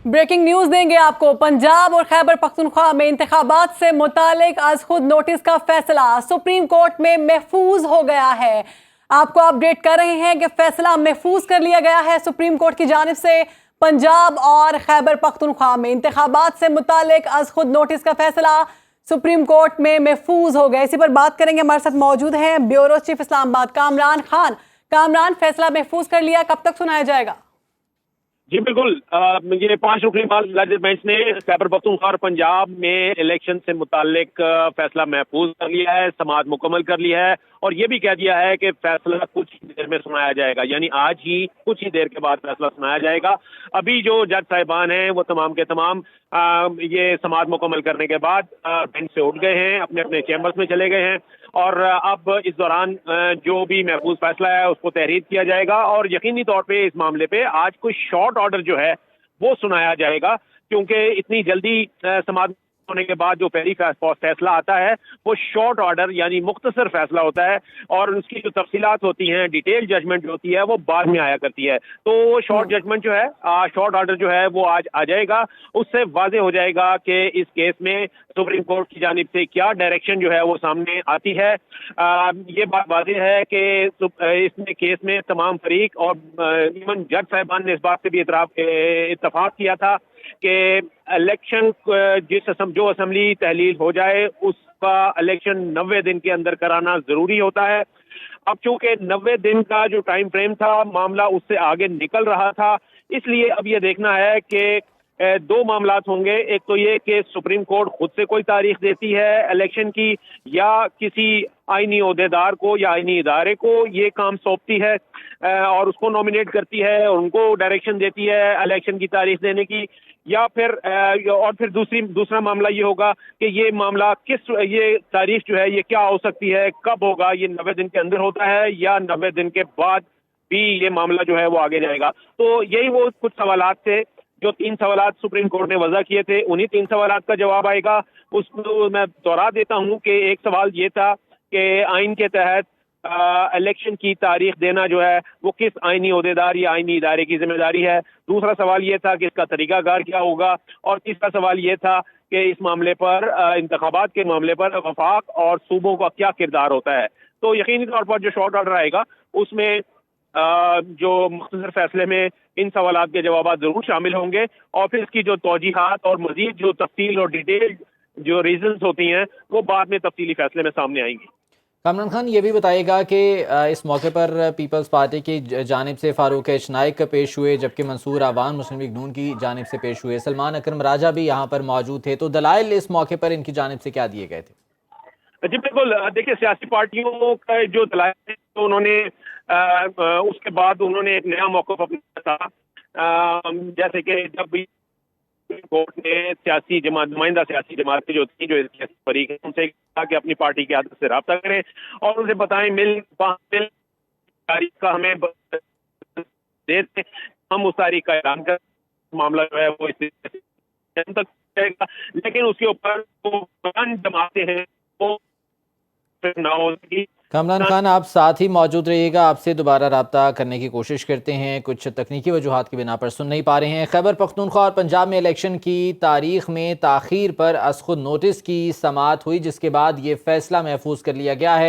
Breaking news देंगे आपको। पंजाब और खैबर पख्तूनख्वा में इंतखाबात से मुतालिक आज खुद नोटिस का फैसला सुप्रीम कोर्ट में महफूज हो गया है। आपको अपडेट कर रहे हैं कि फैसला महफूज कर लिया गया है सुप्रीम कोर्ट की जानिब से। पंजाब और खैबर पख्तूनख्वा में इंतखाबात से मुतालिक आज खुद नोटिस का फैसला सुप्रीम कोर्ट में महफूज हो गया। इसी पर बात करेंगे, हमारे साथ मौजूद हैं ब्यूरो चीफ इस्लामाबाद कामरान खान। कामरान, फैसला महफूज कर लिया, कब तक सुनाया जाएगा? जी बिल्कुल, ये 5 रुकनी लार्जेस्ट बेंच ने खैबर पख्तूनख्वा और पंजाब में इलेक्शन से मुतालिक फैसला महफूज कर लिया है, समाअत मुकम्मल कर लिया है और ये भी कह दिया है कि फैसला कुछ ही देर में सुनाया जाएगा, यानी आज ही कुछ ही देर के बाद फैसला सुनाया जाएगा। अभी जो जज साहिबान हैं वो तमाम के तमाम ये समाअत मुकम्मल करने के बाद बेंच से उठ गए हैं, अपने अपने चैम्बर्स में चले गए हैं और अब इस दौरान जो भी महफूज फैसला है उसको तहरीर किया जाएगा और यकीनी तौर पे इस मामले पे आज कोई शॉर्ट ऑर्डर जो है वो सुनाया जाएगा, क्योंकि इतनी जल्दी समाअत होने के बाद जो पहली फैसला आता है वो शॉर्ट ऑर्डर यानी मुख्तसर फैसला होता है और उसकी जो तफसीलात होती हैं, डिटेल जजमेंट जो होती है वो बाद में आया करती है। तो शॉर्ट जजमेंट जो है, शॉर्ट ऑर्डर जो है वो आज आ जाएगा। उससे वाजे हो जाएगा कि इस केस में सुप्रीम कोर्ट की जानिब से क्या डायरेक्शन जो है वो सामने आती है। ये बात वाज़ेह है कि इसमें केस में तमाम फरीक और इवन जज साहिबान ने इस बात से भी इत्तफाक किया था कि इलेक्शन जो असेंबली तहलील हो जाए उसका इलेक्शन 90 दिन के अंदर कराना जरूरी होता है। अब चूंकि 90 दिन का जो टाइम फ्रेम था, मामला उससे आगे निकल रहा था, इसलिए अब ये देखना है कि 2 मामलात होंगे। एक तो ये कि सुप्रीम कोर्ट खुद से कोई तारीख देती है इलेक्शन की या किसी आईनी ओहदेदार को या आईनी इदारे को ये काम सौंपती है और उसको नॉमिनेट करती है और उनको डायरेक्शन देती है इलेक्शन की तारीख देने की, या फिर दूसरा मामला ये होगा कि ये मामला ये तारीख जो है ये क्या हो सकती है, कब होगा, ये 90 दिन के अंदर होता है या 90 दिन के बाद भी ये मामला जो है वो आगे जाएगा। तो यही वो कुछ सवालात थे, जो 3 सवालात सुप्रीम कोर्ट ने वजह किए थे, उन्हीं 3 सवालात का जवाब आएगा। उसको मैं दोहरा देता हूं कि एक सवाल ये था कि आइन के तहत इलेक्शन की तारीख देना जो है वो किस आईनी ओहदेदार या आईनी इदारे की जिम्मेदारी है। दूसरा सवाल ये था कि इसका तरीकाकार क्या होगा और तीसरा सवाल ये था कि इस मामले पर इंतखाबात के मामले पर वफाक और सूबों का क्या किरदार होता है। तो यकीनी तौर पर जो शॉर्ट ऑर्डर आएगा उसमें जो मुख्तसर फैसले में इन सवालात के जवाब जरूर शामिल होंगे और फिर इसकी जो तौजीहात और मजीद जो तफसील और डिटेल जो रीजंस होती हैं वो बाद में तफसीली फैसले में सामने आएंगी। कामरान खान, ये भी बताइएगा कि इस मौके पर पीपल्स पार्टी की जानिब से फारूक एच नाइक पेश हुए, जबकि मंसूर आवान मुस्लिम लीग नून की जानिब से पेश हुए। सलमान अकरम राजा भी यहाँ पर मौजूद थे, तो दलाइल इस मौके पर इनकी जानिब से क्या दिए गए थे? जी बिल्कुल, देखिए सियासी पार्टियों का जो दलाइल है तो उन्होंने उसके बाद उन्होंने एक नया मौक़िफ़ अपनाया था, जैसे कि जब भी कोर्ट ने सियासी जमात नुमाइंदा सियासी जमातें जो थी, जो फरीक हैं, उनसे कहा कि अपनी पार्टी की आदत से रब्ता करें और उनसे बताएं मिल तारीख का हमें देते, हम उस तारीख का ऐलान कर मामला जो है वो इस तक जाएगा। लेकिन उसके ऊपर वो जमाते हैं वो ना होगी। कामरान खान, आप साथ ही मौजूद रहिएगा, आपसे दोबारा रब्ता करने की कोशिश करते हैं, कुछ तकनीकी वजूहात की बिना पर सुन नहीं पा रहे हैं। खैबर पख्तूनख्वा और पंजाब में इलेक्शन की तारीख में ताख़ीर पर अज़ खुद नोटिस की समाअत हुई, जिसके बाद ये फैसला महफूज कर लिया गया है।